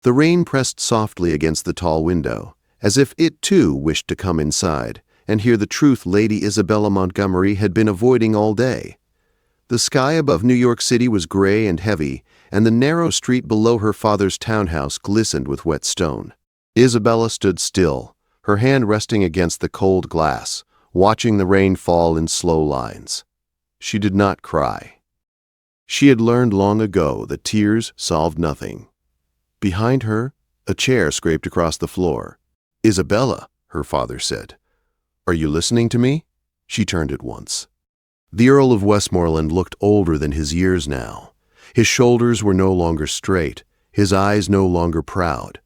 The rain pressed softly against the tall window, as if it too wished to come inside and hear the truth Lady Isabella Montgomery had been avoiding all day. The sky above New York City was gray and heavy, and the narrow street below her father's townhouse glistened with wet stone. Isabella stood still, her hand resting against the cold glass, watching the rain fall in slow lines. She did not cry. She had learned long ago that tears solved nothing. Behind her, a chair scraped across the floor. "Isabella," her father said. "Are you listening to me?" She turned at once. The Earl of Westmoreland looked older than his years now. His shoulders were no longer straight, his eyes no longer proud.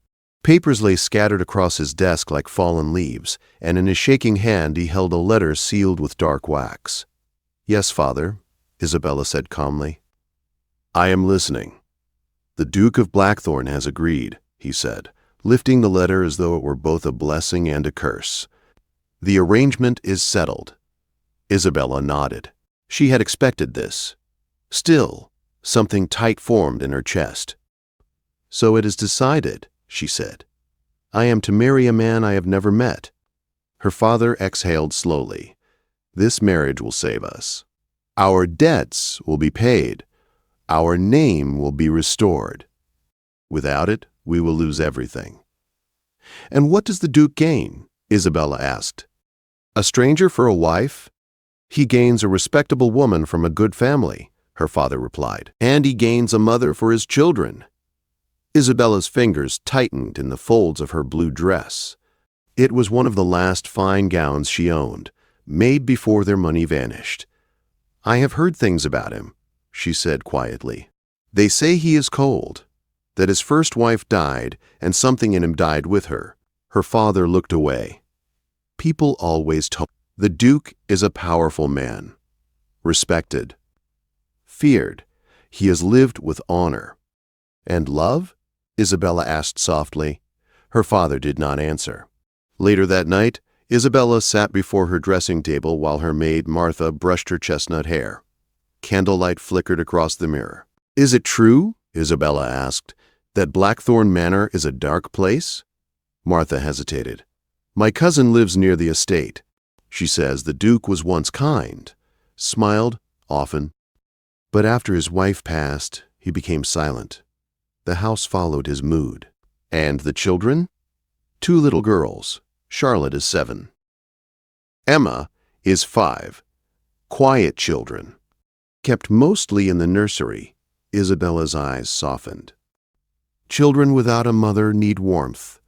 Papers lay scattered across his desk like fallen leaves, and in his shaking hand he held a letter sealed with dark wax. "Yes, father," Isabella said calmly. "I am listening." "The Duke of Blackthorn has agreed," he said, lifting the letter as though it were both a blessing and a curse. "The arrangement is settled." Isabella nodded. She had expected this. Still, something tight formed in her chest. "So it is decided," she said. "I am to marry a man I have never met." Her father exhaled slowly. "This marriage will save us. Our debts will be paid. Our name will be restored. Without it, we will lose everything." "And what does the Duke gain?" Isabella asked. "A stranger for a wife?" "He gains a respectable woman from a good family," her father replied. "And he gains a mother for his children." Isabella's fingers tightened in the folds of her blue dress. It was one of the last fine gowns she owned, made before their money vanished. "I have heard things about him," she said quietly. "They say he is cold, that his first wife died and something in him died with her." Her father looked away. "People always told. The Duke is a powerful man, respected, feared. He has lived with honor." "And love?" Isabella asked softly. Her father did not answer. Later that night, Isabella sat before her dressing table while her maid Martha brushed her chestnut hair. Candlelight flickered across the mirror. "Is it true," Isabella asked, "that Blackthorn Manor is a dark place?" Martha hesitated. "My cousin lives near the estate. She says the Duke was once kind, smiled often. But after his wife passed, he became silent. The house followed his mood." "And the children?" "2 little girls. Charlotte is 7. Emma is 5. Quiet children. Kept mostly in the nursery." Isabella's eyes softened. "Children without a mother need warmth.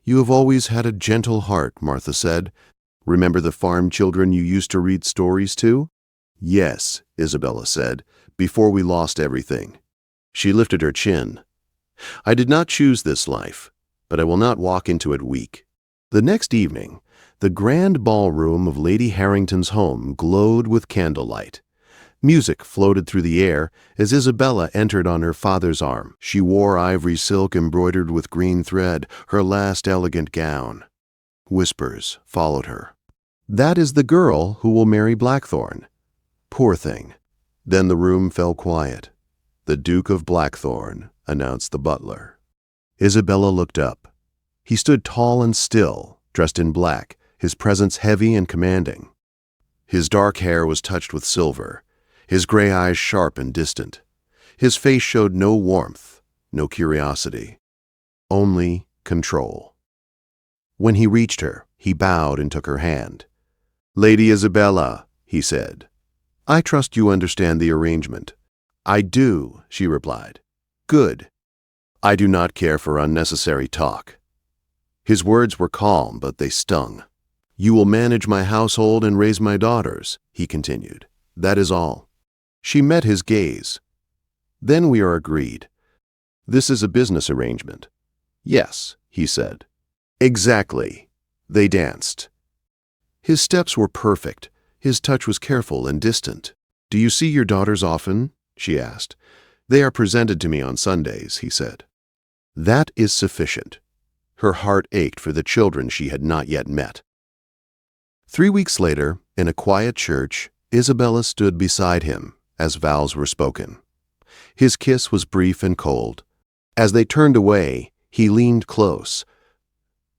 You have always had a gentle heart," Martha said. "Remember the farm children you used to read stories to?" "Yes," Isabella said, "before we lost everything." She lifted her chin. "I did not choose this life, but I will not walk into it weak." The next evening, the grand ballroom of Lady Harrington's home glowed with candlelight. Music floated through the air as Isabella entered on her father's arm. She wore ivory silk embroidered with green thread, her last elegant gown. Whispers followed her. "That is the girl who will marry Blackthorn." "Poor thing." Then the room fell quiet. "The Duke of Blackthorn," announced the butler. Isabella looked up. He stood tall and still, dressed in black, his presence heavy and commanding. His dark hair was touched with silver, his gray eyes sharp and distant. His face showed no warmth, no curiosity, only control. When he reached her, he bowed and took her hand. "Lady Isabella," he said, "I trust you understand the arrangement." "I do," she replied. "Good. I do not care for unnecessary talk." His words were calm, but they stung. "You will manage my household and raise my daughters," he continued. "That is all." She met his gaze. "Then we are agreed. This is a business arrangement." "Yes," he said. "Exactly." They danced. His steps were perfect. His touch was careful and distant. "Do you see your daughters often?" she asked. "They are presented to me on Sundays," he said. That is sufficient. Her heart ached for the children she had not yet met. 3 weeks later, in a quiet church, Isabella stood beside him as vows were spoken. His kiss was brief and cold. As they turned away, He leaned close.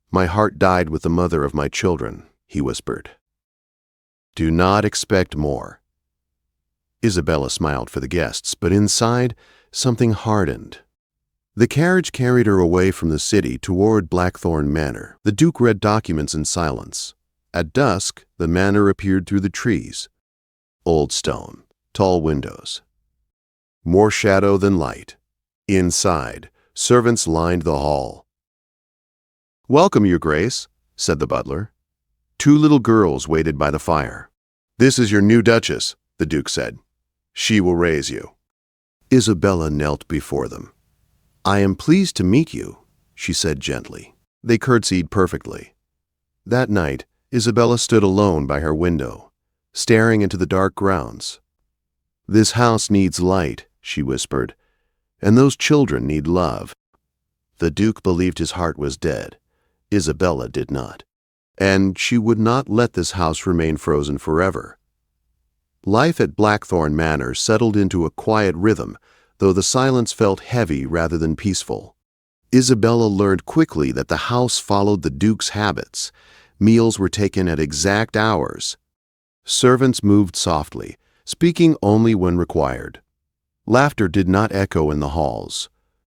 "My heart died with the mother of my children," he whispered. "Do not expect more." Isabella smiled for the guests, but inside, something hardened. The carriage carried her away from the city toward Blackthorn Manor. The Duke read documents in silence. At dusk, the manor appeared through the trees. Old stone, tall windows. More shadow than light. Inside, servants lined the hall. "Welcome, Your Grace," said the butler. Two little girls waited by the fire. "This is your new Duchess," the Duke said. "She will raise you." Isabella knelt before them. "I am pleased to meet you," she said gently. They curtsied perfectly. That night, Isabella stood alone by her window, staring into the dark grounds. "This house needs light," she whispered, "and those children need love." The Duke believed his heart was dead. Isabella did not. And she would not let this house remain frozen forever. Life at Blackthorn Manor settled into a quiet rhythm, though the silence felt heavy rather than peaceful. Isabella learned quickly that the house followed the Duke's habits. Meals were taken at exact hours. Servants moved softly, speaking only when required. Laughter did not echo in the halls.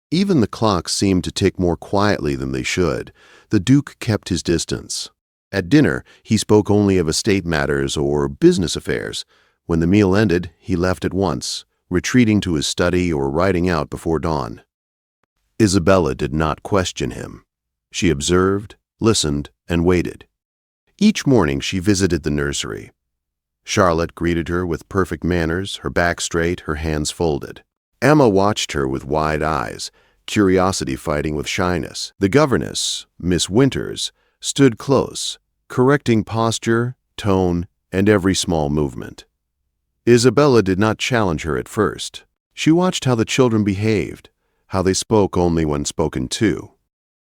Even the clocks seemed to tick more quietly than they should. The Duke kept his distance. At dinner, he spoke only of estate matters or business affairs. When the meal ended, he left at once, retreating to his study or riding out before dawn. Isabella did not question him. She observed, listened, and waited. Each morning she visited the nursery. Charlotte greeted her with perfect manners, her back straight, her hands folded. Emma watched her with wide eyes, curiosity fighting with shyness. The governess, Miss Winters, stood close, correcting posture, tone, and every small movement. Isabella did not challenge her at first. She watched how the children behaved, how they spoke only when spoken to,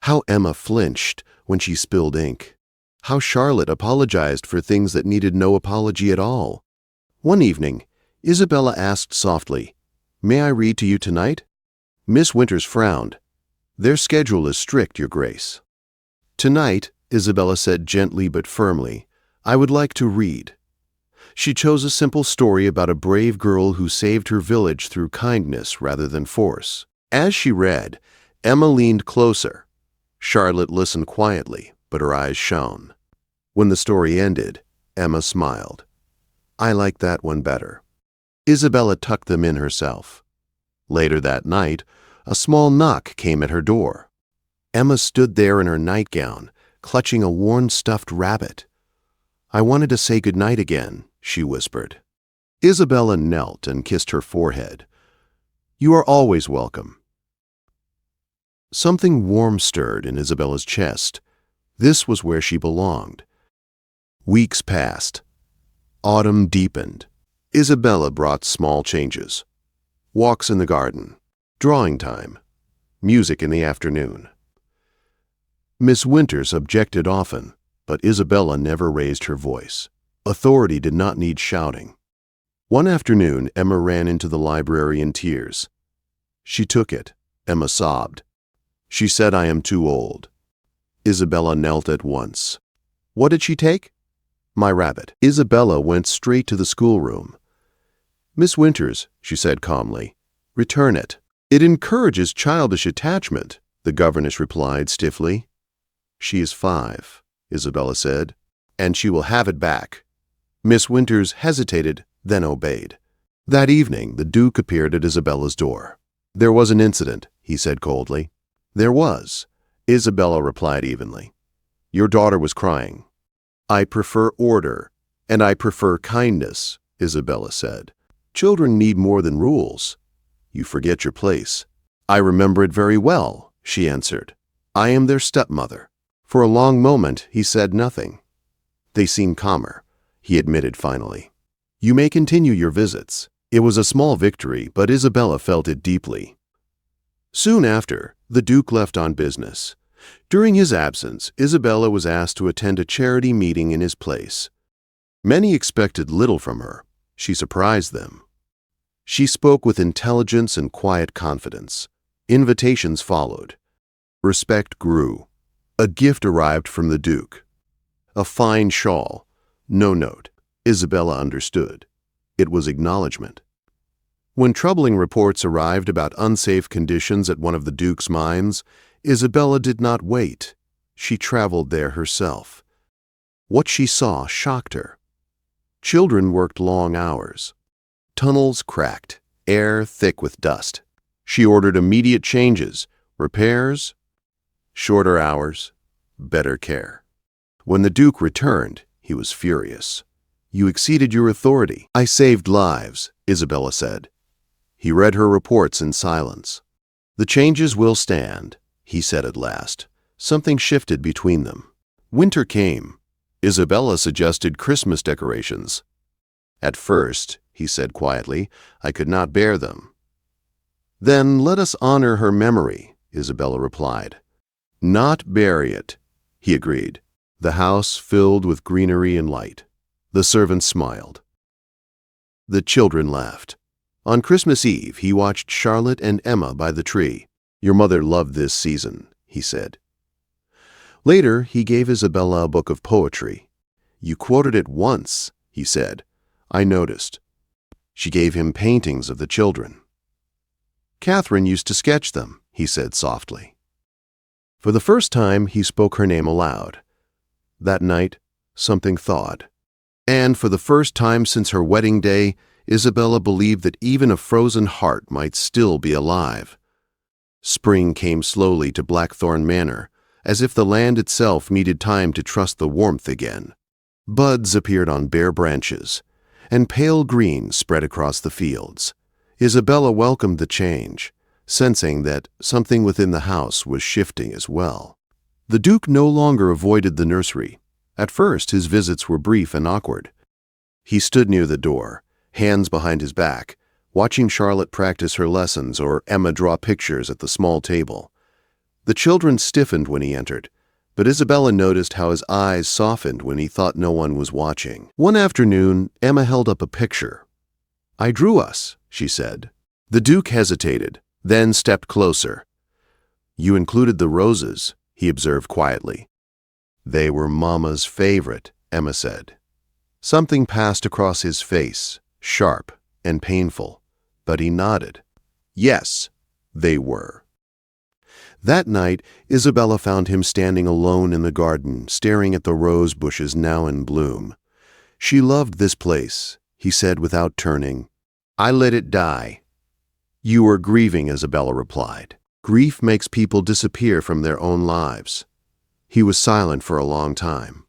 how Emma flinched when she spilled ink, how Charlotte apologized for things that needed no apology at all. One evening, Isabella asked softly, "May I read to you tonight?" Miss Winters frowned. "Their schedule is strict, Your Grace." "Tonight," Isabella said gently but firmly, "I would like to read." She chose a simple story about a brave girl who saved her village through kindness rather than force. As she read, Emma leaned closer. Charlotte listened quietly, but her eyes shone. When the story ended, Emma smiled. "I like that one better." Isabella tucked them in herself. Later that night, a small knock came at her door. Emma stood there in her nightgown, clutching a worn stuffed rabbit. "I wanted to say good night again," she whispered. Isabella knelt and kissed her forehead. "You are always welcome." Something warm stirred in Isabella's chest. This was where she belonged. Weeks passed. Autumn deepened. Isabella brought small changes. Walks in the garden, drawing time, music in the afternoon. Miss Winters objected often, but Isabella never raised her voice. Authority did not need shouting. One afternoon, Emma ran into the library in tears. She took it. Emma sobbed. She said, "I am too old." Isabella knelt at once. "What did she take?" "My rabbit." Isabella went straight to the schoolroom. "Miss Winters," she said calmly, "return it." "It encourages childish attachment," the governess replied stiffly. "She is 5, Isabella said, "and she will have it back." Miss Winters hesitated, then obeyed. That evening, the Duke appeared at Isabella's door. "There was an incident," he said coldly. "There was," Isabella replied evenly. "Your daughter was crying." "I prefer order, and I prefer kindness," Isabella said. "Children need more than rules. You forget your place." "I remember it very well," she answered. "I am their stepmother." For a long moment, he said nothing. "They seem calmer," he admitted finally. "You may continue your visits." It was a small victory, but Isabella felt it deeply. Soon after, the Duke left on business. During his absence, Isabella was asked to attend a charity meeting in his place. Many expected little from her. She surprised them. She spoke with intelligence and quiet confidence. Invitations followed. Respect grew. A gift arrived from the Duke. A fine shawl. No note. Isabella understood. It was acknowledgement. When troubling reports arrived about unsafe conditions at one of the Duke's mines, Isabella did not wait. She traveled there herself. What she saw shocked her. Children worked long hours. Tunnels cracked, air thick with dust. She ordered immediate changes, repairs, shorter hours, better care. When the Duke returned, he was furious. "You exceeded your authority." "I saved lives," Isabella said. He read her reports in silence. "The changes will stand," he said at last. Something shifted between them. Winter came. Isabella suggested Christmas decorations. "At first," he said quietly, "I could not bear them." "Then let us honor her memory," Isabella replied. "Not bury it," he agreed. The house filled with greenery and light. The servants smiled. The children laughed. On Christmas Eve, he watched Charlotte and Emma by the tree. "Your mother loved this season," he said. Later, he gave Isabella a book of poetry. "You quoted it once," he said. "I noticed." She gave him paintings of the children. "Catherine used to sketch them," he said softly. For the first time, he spoke her name aloud. That night, something thawed. And for the first time since her wedding day, Isabella believed that even a frozen heart might still be alive. Spring came slowly to Blackthorn Manor, as if the land itself needed time to trust the warmth again. Buds appeared on bare branches, and pale green spread across the fields. Isabella welcomed the change, sensing that something within the house was shifting as well. The Duke no longer avoided the nursery. At first, his visits were brief and awkward. He stood near the door, hands behind his back, watching Charlotte practice her lessons or Emma draw pictures at the small table. The children stiffened when he entered, but Isabella noticed how his eyes softened when he thought no one was watching. One afternoon, Emma held up a picture. "I drew us," she said. The Duke hesitated, then stepped closer. "You included the roses," he observed quietly. "They were Mama's favorite," Emma said. Something passed across his face, sharp and painful, but he nodded. Yes, they were. That night, Isabella found him standing alone in the garden, staring at the rose bushes now in bloom. "She loved this place," he said without turning. "I let it die." "You were grieving," Isabella replied. "Grief makes people disappear from their own lives." He was silent for a long time.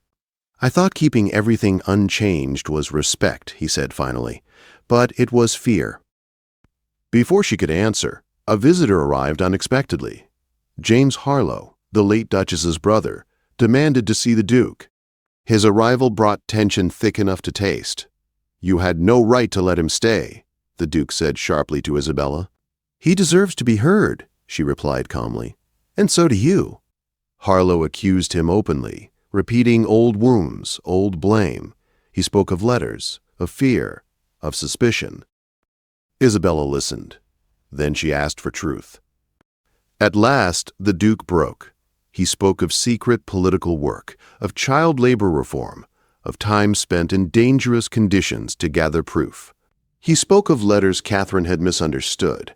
"I thought keeping everything unchanged was respect," he said finally, "but it was fear." Before she could answer, a visitor arrived unexpectedly. James Harlow, the late Duchess's brother, demanded to see the Duke. His arrival brought tension thick enough to taste. "You had no right to let him stay," the Duke said sharply to Isabella. "He deserves to be heard," she replied calmly. "And so do you." Harlow accused him openly, repeating old wounds, old blame. He spoke of letters, of fear, of suspicion. Isabella listened. Then she asked for truth. At last, the Duke broke. He spoke of secret political work, of child labor reform, of time spent in dangerous conditions to gather proof. He spoke of letters Catherine had misunderstood,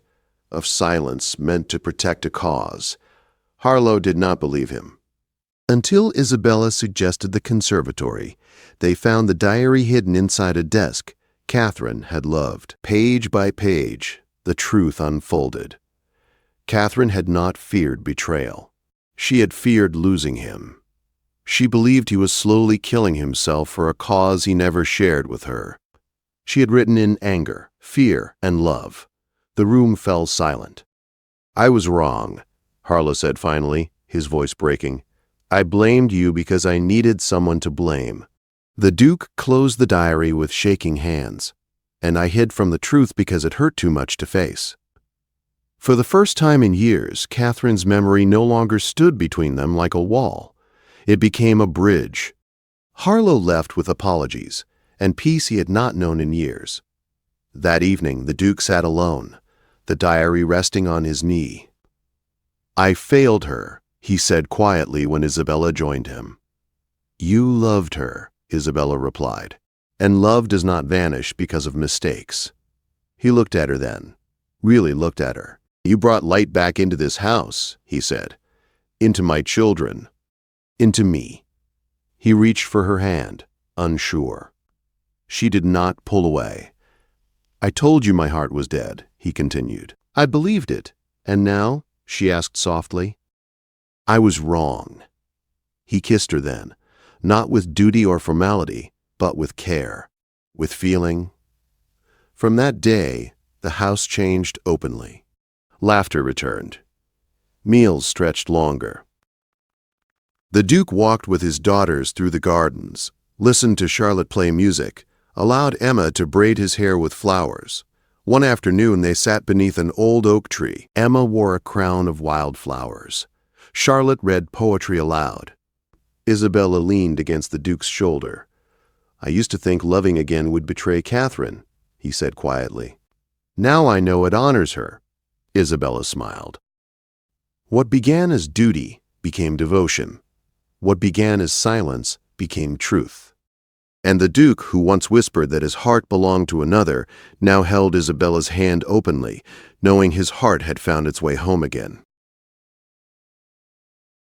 of silence meant to protect a cause. Harlow did not believe him. Until Isabella suggested the conservatory, they found the diary hidden inside a desk Catherine had loved. Page by page, the truth unfolded. Catherine had not feared betrayal. She had feared losing him. She believed he was slowly killing himself for a cause he never shared with her. She had written in anger, fear, and love. The room fell silent. "I was wrong," Harlow said finally, his voice breaking. "I blamed you because I needed someone to blame." The Duke closed the diary with shaking hands, and I hid from the truth because it hurt too much to face. For the first time in years, Catherine's memory no longer stood between them like a wall. It became a bridge. Harlow left with apologies, and peace he had not known in years. That evening, the Duke sat alone, the diary resting on his knee. "I failed her," he said quietly when Isabella joined him. You loved her, Isabella replied, and love does not vanish because of mistakes. He looked at her then, really looked at her. You brought light back into this house, he said, into my children, into me. He reached for her hand, unsure. She did not pull away. I told you my heart was dead, he continued. I believed it. And now? She asked softly. I was wrong. He kissed her then, not with duty or formality, but with care, with feeling. From that day, the house changed openly. Laughter returned. Meals stretched longer. The Duke walked with his daughters through the gardens, listened to Charlotte play music, allowed Emma to braid his hair with flowers. One afternoon they sat beneath an old oak tree. Emma wore a crown of wildflowers. Charlotte read poetry aloud. Isabella leaned against the Duke's shoulder. I used to think loving again would betray Catherine, he said quietly. Now I know it honors her. Isabella smiled. What began as duty became devotion. What began as silence became truth. And the Duke, who once whispered that his heart belonged to another, now held Isabella's hand openly, knowing his heart had found its way home again.